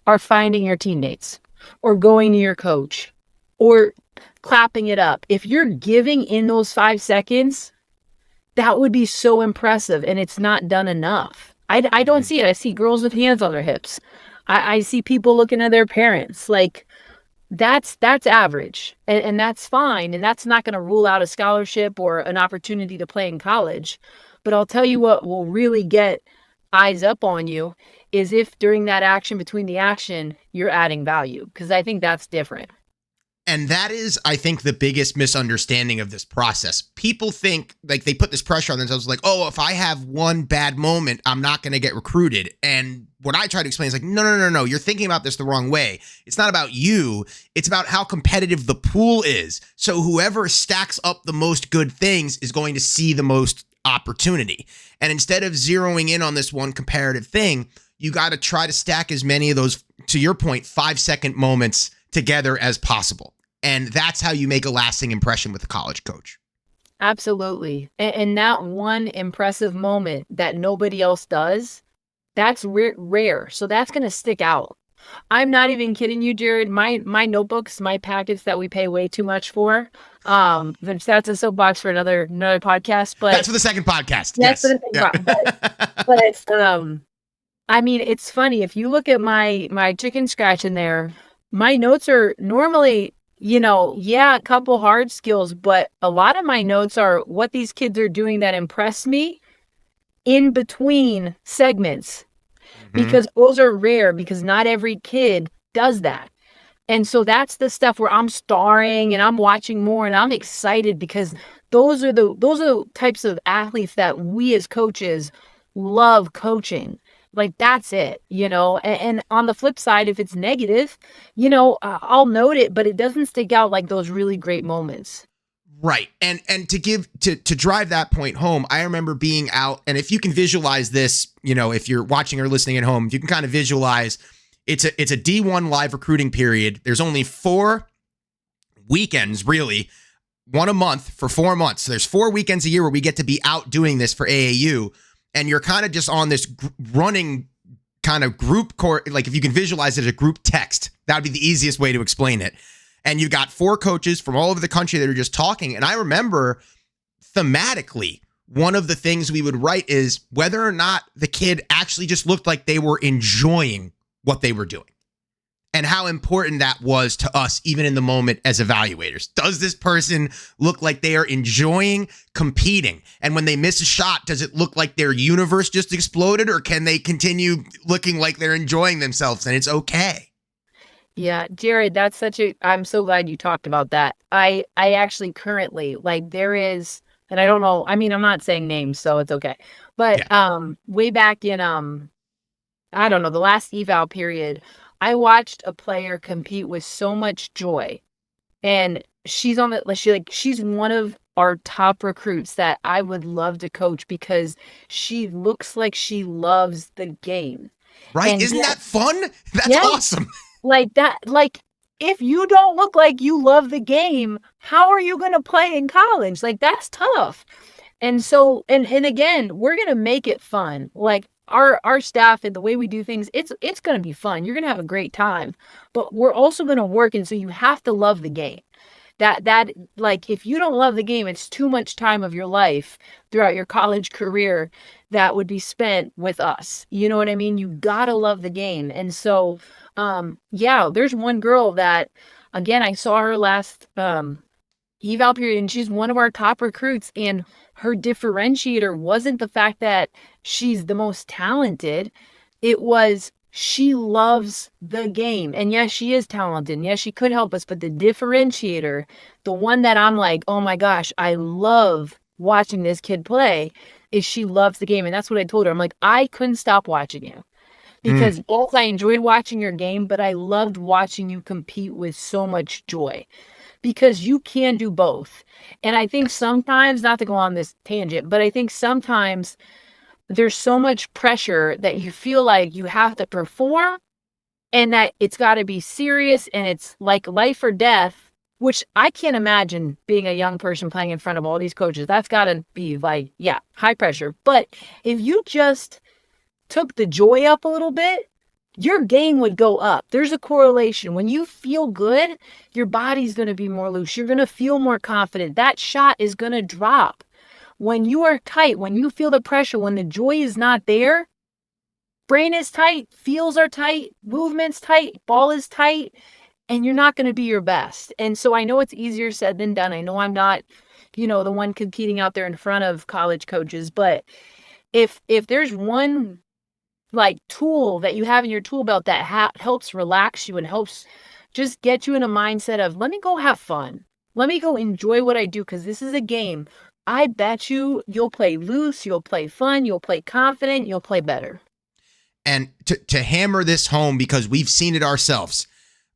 Speaker 2: are finding your teammates or going to your coach or clapping it up. If you're giving in those 5 seconds, that would be so impressive, and it's not done enough. I don't see it. I see girls with hands on their hips. I see people looking at their parents. Like, that's average, and that's fine, and that's not going to rule out a scholarship or an opportunity to play in college. But I'll tell you what will really get eyes up on you is if during that action between the action, you're adding value, because I think that's different.
Speaker 1: And that is, I think, the biggest misunderstanding of this process. People think, like, they put this pressure on themselves, like, oh, if I have one bad moment, I'm not going to get recruited. And what I try to explain is like, no. You're thinking about this the wrong way. It's not about you. It's about how competitive the pool is. So whoever stacks up the most good things is going to see the most opportunity. And instead of zeroing in on this one comparative thing, you got to try to stack as many of those, to your point, 5-second moments together as possible. And that's how you make a lasting impression with a college coach.
Speaker 2: Absolutely. And that one impressive moment that nobody else does, that's rare. So that's going to stick out. I'm not even kidding you, Jared. My notebooks, my packets that we pay way too much for. That's a soapbox for another podcast. But
Speaker 1: that's for the second podcast.
Speaker 2: That's
Speaker 1: yes.
Speaker 2: For the second podcast. But it's I mean, it's funny. If you look at my chicken scratch in there, my notes are normally, a couple hard skills, but a lot of my notes are what these kids are doing that impress me in between segments, because those are rare, because not every kid does that. And so that's the stuff where I'm starring and I'm watching more and I'm excited, because those are the types of athletes that we as coaches love coaching. Like, that's it, and on the flip side, if it's negative, I'll note it, but it doesn't stick out like those really great moments.
Speaker 1: Right. And to drive that point home, I remember being out, and if you can visualize this, if you're watching or listening at home, if you can kind of visualize, it's a D1 live recruiting period. There's only 4 weekends, really, one a month for 4 months. So there's 4 weekends a year where we get to be out doing this for AAU. And you're kind of just on this running kind of group like, if you can visualize it as a group text, that would be the easiest way to explain it. And you've got 4 coaches from all over the country that are just talking. And I remember thematically, one of the things we would write is whether or not the kid actually just looked like they were enjoying what they were doing, and how important that was to us, even in the moment as evaluators. Does this person look like they are enjoying competing? And when they miss a shot, does it look like their universe just exploded, or can they continue looking like they're enjoying themselves and it's okay?
Speaker 2: Yeah, Jared, I'm so glad you talked about that. I actually currently like there is, and I don't know, I mean, I'm not saying names, so it's okay. But
Speaker 1: Yeah.
Speaker 2: way back in I don't know, the last eval period, I watched a player compete with so much joy. And she's one of our top recruits that I would love to coach because she looks like she loves the game.
Speaker 1: Right?
Speaker 2: And
Speaker 1: Isn't that fun? That's
Speaker 2: yeah,
Speaker 1: awesome.
Speaker 2: like that, like if you don't look like you love the game, how are you going to play in college? Like that's tough. And so, and again, we're going to make it fun. Like our staff and the way we do things, it's going to be fun. You're going to have a great time, but we're also going to work. And so you have to love the game. That like if you don't love the game, it's too much time of your life throughout your college career that would be spent with us. You know what I mean? You gotta love the game. And so yeah, there's one girl that again I saw her last eval period, and she's one of our top recruits, and her differentiator wasn't the fact that she's the most talented. It was she loves the game. And yes, she is talented. And yes, she could help us, but the differentiator, the one that I'm like, oh my gosh, I love watching this kid play, is she loves the game. And that's what I told her. I'm like, I couldn't stop watching you
Speaker 1: Mm.
Speaker 2: because both I enjoyed watching your game, but I loved watching you compete with so much joy because you can do both. And I think sometimes, not to go on this tangent, but I think sometimes there's so much pressure that you feel like you have to perform and that it's got to be serious and it's like life or death, which I can't imagine being a young person playing in front of all these coaches. That's got to be like, yeah, high pressure. But if you just took the joy up a little bit, your game would go up. There's a correlation. When you feel good, your body's going to be more loose. You're going to feel more confident. That shot is going to drop. When you are tight, when you feel the pressure, when the joy is not there, brain is tight, feels are tight, movement's tight, ball is tight, and you're not going to be your best. And so I know it's easier said than done. I know I'm not, the one competing out there in front of college coaches, but if there's one like tool that you have in your tool belt that helps relax you and helps just get you in a mindset of let me go have fun. Let me go enjoy what I do because this is a game. I bet you'll play loose, you'll play fun, you'll play confident, you'll play better.
Speaker 1: And to hammer this home, because we've seen it ourselves,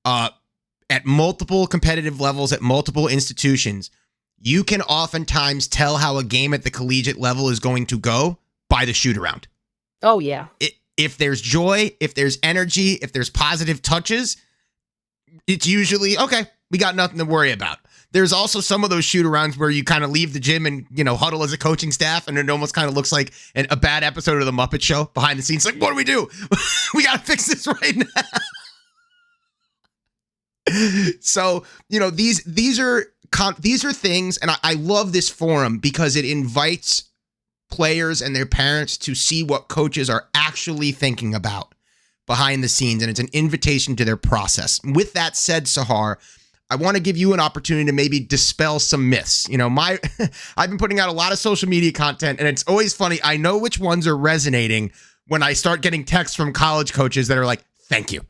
Speaker 1: at multiple competitive levels, at multiple institutions, you can oftentimes tell how a game at the collegiate level is going to go by the shoot around.
Speaker 2: Oh, yeah.
Speaker 1: If there's joy, if there's energy, if there's positive touches, it's usually, okay, we got nothing to worry about. There's also some of those shoot arounds where you kind of leave the gym and, huddle as a coaching staff, and it almost kind of looks like a bad episode of The Muppet Show behind the scenes. Like, what do we do? We got to fix this right now. So, these are things, and I love this forum because it invites players and their parents to see what coaches are actually thinking about behind the scenes, and it's an invitation to their process. With that said, Sahar, I want to give you an opportunity to maybe dispel some myths. I've been putting out a lot of social media content, and it's always funny. I know which ones are resonating when I start getting texts from college coaches that are like, "Thank you,"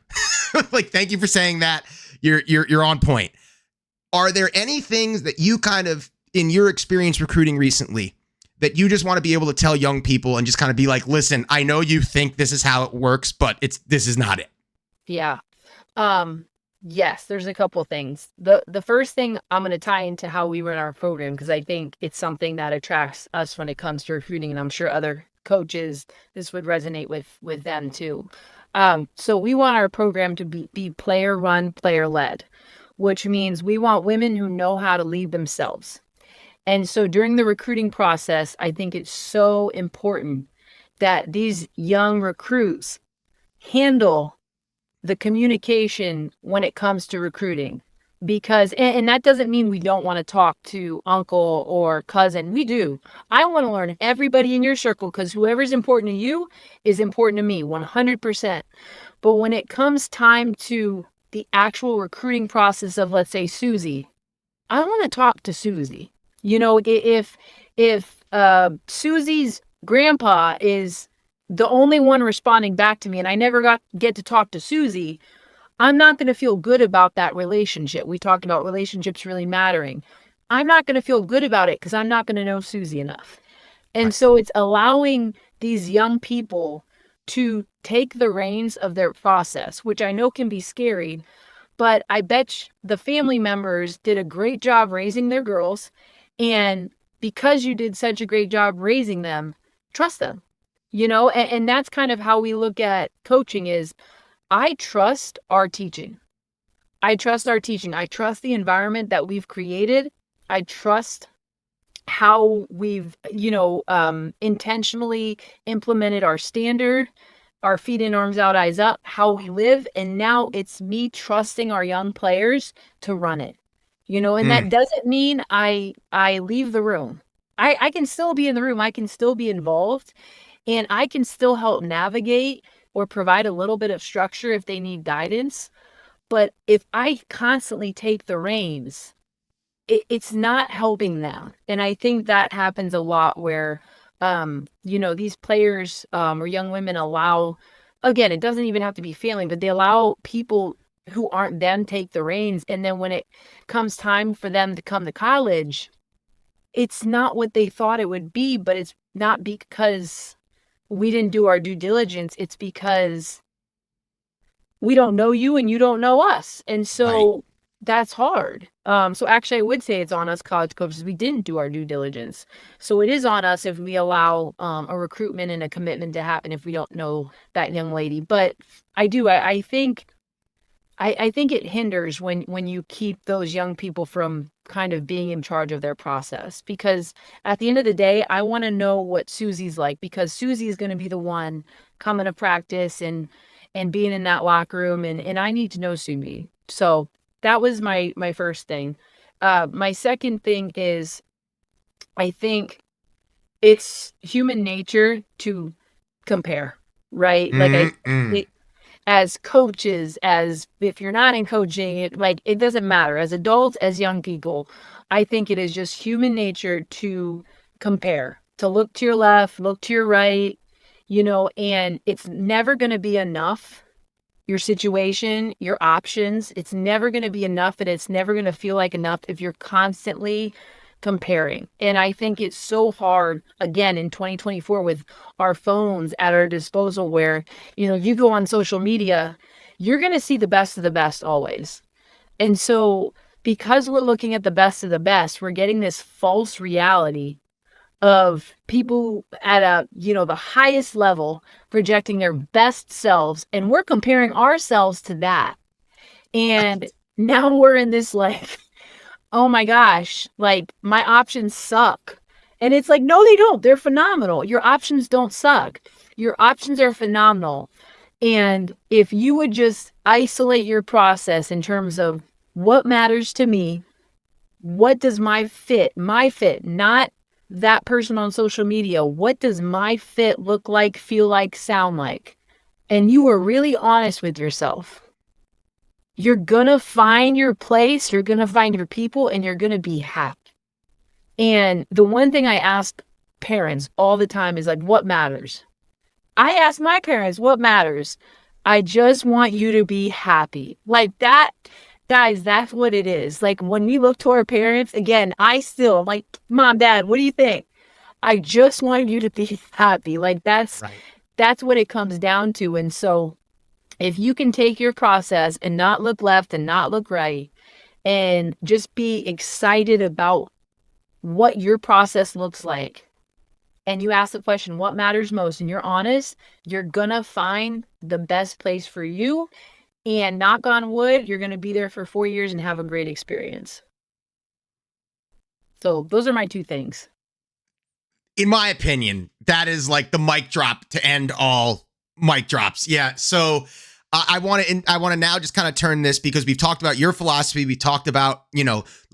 Speaker 1: like, "Thank you for saying that. You're on point." Are there any things that you kind of, in your experience recruiting recently, that you just want to be able to tell young people and just kind of be like, "Listen, I know you think this is how it works, but this is not it."
Speaker 2: Yeah. Yes, there's a couple things. The first thing I'm going to tie into how we run our program because I think it's something that attracts us when it comes to recruiting, and I'm sure other coaches this would resonate with them too. So we want our program to be player run, player led, which means we want women who know how to lead themselves. And so during the recruiting process, I think it's so important that these young recruits handle the communication when it comes to recruiting. Because, and that doesn't mean we don't want to talk to uncle or cousin. We do. I want to learn everybody in your circle because whoever's important to you is important to me, 100%. But when it comes time to the actual recruiting process of, let's say, Susie, I want to talk to Susie. If Susie's grandpa is the only one responding back to me and I never get to talk to Susie, I'm not going to feel good about that relationship. We talked about relationships really mattering. I'm not going to feel good about it because I'm not going to know Susie enough. And
Speaker 1: Right.
Speaker 2: so it's allowing these young people to take the reins of their process, which I know can be scary, but I bet the family members did a great job raising their girls. And because you did such a great job raising them, trust them, and that's kind of how we look at coaching is I trust our teaching. I trust our teaching. I trust the environment that we've created. I trust how we've, intentionally implemented our standard, our feet in, arms out, eyes up, how we live. And now it's me trusting our young players to run it, and that
Speaker 1: Mm,
Speaker 2: doesn't mean I leave the room. I can still be in the room. I can still be involved and I can still help navigate or provide a little bit of structure if they need guidance. But if I constantly take the reins, it's not helping them. And I think that happens a lot where, these players or young women allow, again, it doesn't even have to be family, but they allow people who aren't them take the reins. And then when it comes time for them to come to college, it's not what they thought it would be, but it's not because we didn't do our due diligence. It's because we don't know you and you don't know us. And
Speaker 1: right.
Speaker 2: so that's hard. So actually I would say it's on us college coaches. We didn't do our due diligence. So it is on us if we allow a recruitment and a commitment to happen if we don't know that young lady. But I think it hinders when you keep those young people from kind of being in charge of their process, because at the end of the day, I want to know what Susie's like, because Susie is going to be the one coming to practice and being in that locker room, and I need to know Susie. So that was my first thing. My second thing is I think it's human nature to compare, right? Like
Speaker 1: Mm, mm.
Speaker 2: it, as coaches, as if you're not in coaching, it doesn't matter. As adults, as young people, I think it is just human nature to compare, to look to your left, look to your right, and it's never going to be enough. Your situation, your options, it's never going to be enough, and it's never going to feel like enough if you're constantly comparing. And I think it's so hard, again, in 2024 with our phones at our disposal, where, you go on social media, you're going to see the best of the best always. And so because we're looking at the best of the best, we're getting this false reality of people at the highest level projecting their best selves, and we're comparing ourselves to that. And now we're in this like, oh my gosh, like my options suck. And it's like, no, they don't. They're phenomenal. Your options don't suck. Your options are phenomenal. And if you would just isolate your process in terms of what matters to me, what does my fit, not that person on social media, what does my fit look like, feel like, sound like? And you are really honest with yourself. You're going to find your place, you're going to find your people, and you're going to be happy. And the one thing I ask parents all the time is like, what matters? I ask my parents, what matters? I just want you to be happy. Like that, guys, that's what it is. Like when we look to our parents, again, I'm like, Mom, Dad, what do you think? I just want you to be happy. Like
Speaker 1: Right.
Speaker 2: that's what it comes down to. And so if you can take your process and not look left and not look right and just be excited about what your process looks like, and you ask the question, what matters most, and you're honest, you're gonna find the best place for you. And knock on wood, you're gonna be there for 4 years and have a great experience. So those are my two things.
Speaker 1: In my opinion, that is like the mic drop to end all mic drops. Yeah. So I want to now just kind of turn this, because we've talked about your philosophy. We talked about,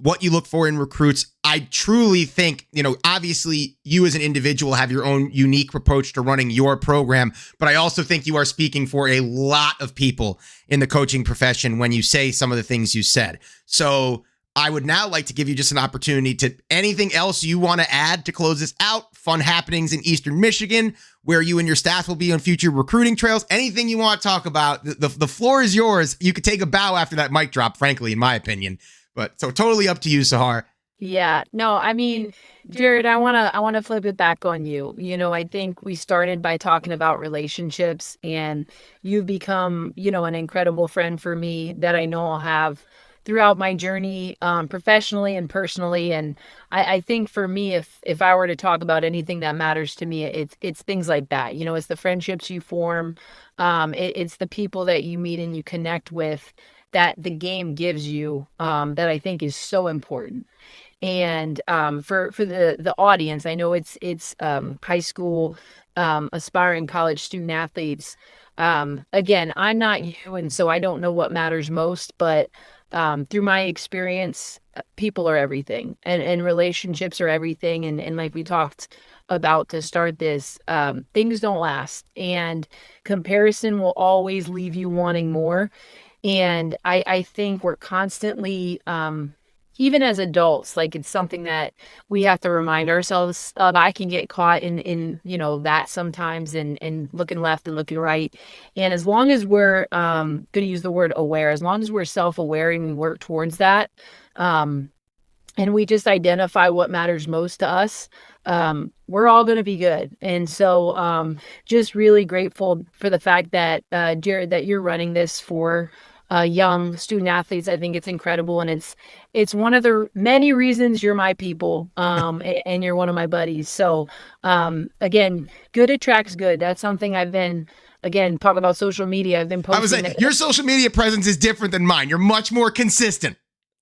Speaker 1: what you look for in recruits. I truly think, obviously you as an individual have your own unique approach to running your program, but I also think you are speaking for a lot of people in the coaching profession when you say some of the things you said. So I would now like to give you just an opportunity to anything else you want to add to close this out. fun happenings in Eastern Michigan, where you and your staff will be on future recruiting trails. Anything you want to talk about, the floor is yours. You could take a bow after that mic drop, frankly, in my opinion. But so totally up to you, Sahar.
Speaker 2: Yeah, no, I mean, Jared, I wanna flip it back on you. I think we started by talking about relationships, and you've become, an incredible friend for me that I know I'll have throughout my journey, professionally and personally. And I think for me, if I were to talk about anything that matters to me, it's things like that. It's the friendships you form, it's the people that you meet and you connect with that the game gives you, that I think is so important. And for the audience, I know it's high school, aspiring college student athletes. Again, I'm not you, and so I don't know what matters most. But through my experience, people are everything, and relationships are everything. And like we talked about to start this, things don't last, and comparison will always leave you wanting more. And I think we're constantly, even as adults, like it's something that we have to remind ourselves of. I can get caught in that sometimes, and looking left and looking right. And as long as we're, going to use the word aware, as long as we're self-aware and we work towards that, and we just identify what matters most to us, we're all going to be good. And so, just really grateful for the fact that, Jared, that you're running this for young student athletes. I think it's incredible, and it's one of the many reasons you're my people, and you're one of my buddies. So, again, good attracts good. That's something I've been. Again, talking about social media, I've been posting.
Speaker 1: I was saying, your social media presence is different than mine. You're much more consistent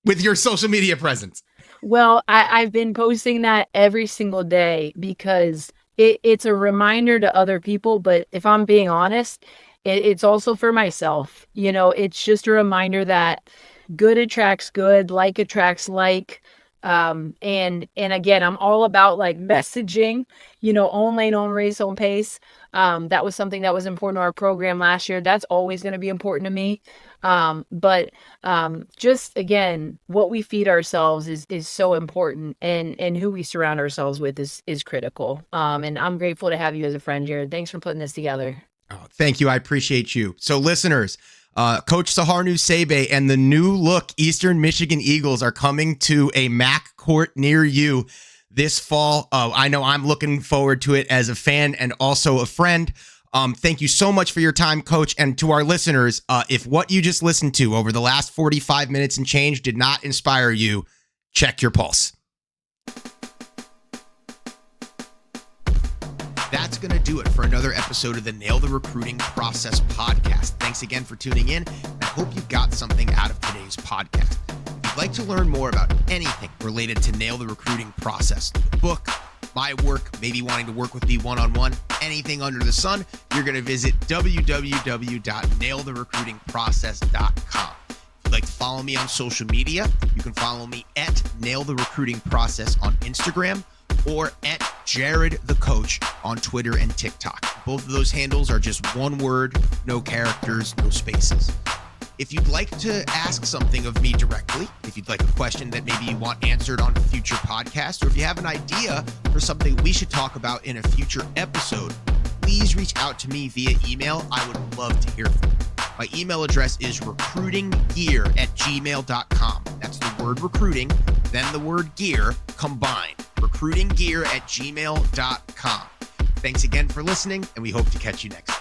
Speaker 1: with your social media presence.
Speaker 2: Well, I've been posting that every single day because it's a reminder to other people. But if I'm being honest, it's also for myself. It's just a reminder that good attracts good, like attracts like. And again, I'm all about like messaging, own lane, own race, own pace. That was something that was important to our program last year. That's always going to be important to me. But just again, what we feed ourselves is so important, and who we surround ourselves with is critical. And I'm grateful to have you as a friend, Jared. Thanks for putting this together.
Speaker 1: Oh, thank you. I appreciate you. So listeners, Coach Sahar Nusseibeh and the new look Eastern Michigan Eagles are coming to a MAC court near you this fall. I know I'm looking forward to it as a fan and also a friend. Thank you so much for your time, Coach. And to our listeners, if what you just listened to over the last 45 minutes and change did not inspire you, check your pulse. That's going to do it for another episode of the Nail the Recruiting Process podcast. Thanks again for tuning in. I hope you got something out of today's podcast. If you'd like to learn more about anything related to Nail the Recruiting Process, the book, my work, maybe wanting to work with me one-on-one, anything under the sun, you're going to visit www.nailtherecruitingprocess.com. If you'd like to follow me on social media, you can follow me at Nail the Recruiting Process on Instagram, or at Jared the Coach on Twitter and TikTok. Both of those handles are just one word, no characters, no spaces. If you'd like to ask something of me directly, if you'd like a question that maybe you want answered on a future podcast, or if you have an idea for something we should talk about in a future episode, please reach out to me via email. I would love to hear from you. My email address is recruitinggear@gmail.com. That's the word recruiting, then the word gear combined. recruitinggear@gmail.com. Thanks again for listening, and we hope to catch you next time.